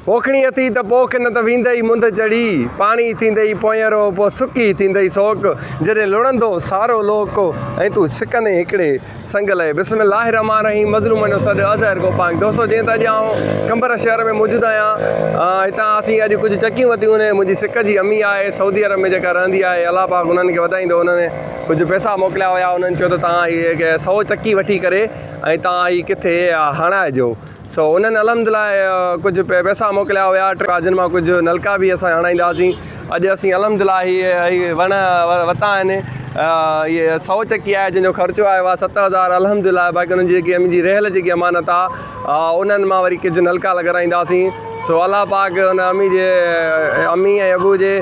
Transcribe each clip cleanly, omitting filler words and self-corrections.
पोखणी थी त पोख न त वींदई मुंद चढ़ी पानी थींदई पोयरो पो सुकी थींदई सोक जॾहिं लुणंदो सारो लोक ऐं तूं सिकंदे हिकिड़े संग लाइ बिस्मिल्लाह रहमान रहीम मज़लूम जो सॾु अज़हर गोपांग दोस्तो जीअं त अॼु आउं कंबर शहर में मौजूदु आहियां हितां असीं अॼु कुझु चकियूं वरितियूं आहिनि मुंहिंजी सिक जी अम्मी आहे सऊदी अरब में जेका रहंदी आहे अलाह पाक उन्हनि खे वधाईंदो उन्हनि कुझु पैसा मोकिलिया हुया उन्हनि चयो त तव्हां इहे 100 चकी वठी करे ऐं तव्हां हीअ किथे हणाइजो सो उन्हनि अलहमदिल्ला कुझु पैसा मोकिलिया हुया जिन मां कुझु नलका बि असां हणाईंदासीं अॼु असीं अलहमदिल्ला हीअ वण वरिता आहिनि इहे 100 चकी आहे जंहिंजो ख़र्चो आयो आहे 7000 अलहमदिल्ला बाक़ी उन्हनि जी जेकी मुंहिंजी रहियल जेकी अमानत आहे उन्हनि मां वरी कुझु नलका लॻाराईंदासीं सो अलाह पाक उन अम्मी ऐं अबू जे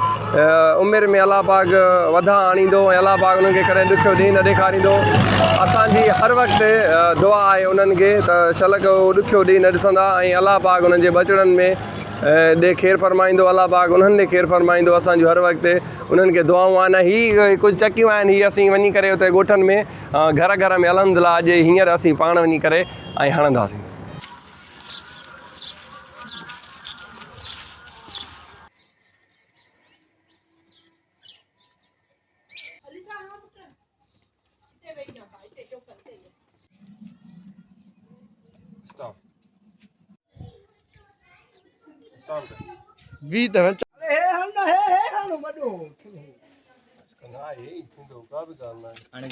उमिरि में अलाह पाक वधा आणींदो ऐं अलाह पाक उन्हनि खे कॾहिं ॾुखियो ॾींहुं न ॾेखारींदो असांजी हर वक़्तु दुआ आहे उन्हनि खे त शलक ॾुखियो ॾींहुं न ॾिसंदा ऐं अलाह पाक उन्हनि जे बचड़नि में ॾे ख़ैरु फरमाईंदो अलाह पाक उन्हनि ॾे ख़ैरु फरमाईंदो असांजूं हर वक़्तु उन्हनि खे दुआऊं आहिनि हीअ कुझु चकियूं आहिनि हीअ असीं वञी करे उते ॻोठनि में घर घर में अलहमदिल्ला अॼु हींअर असीं पाण वञी करे ऐं हणंदासीं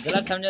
गलत समझ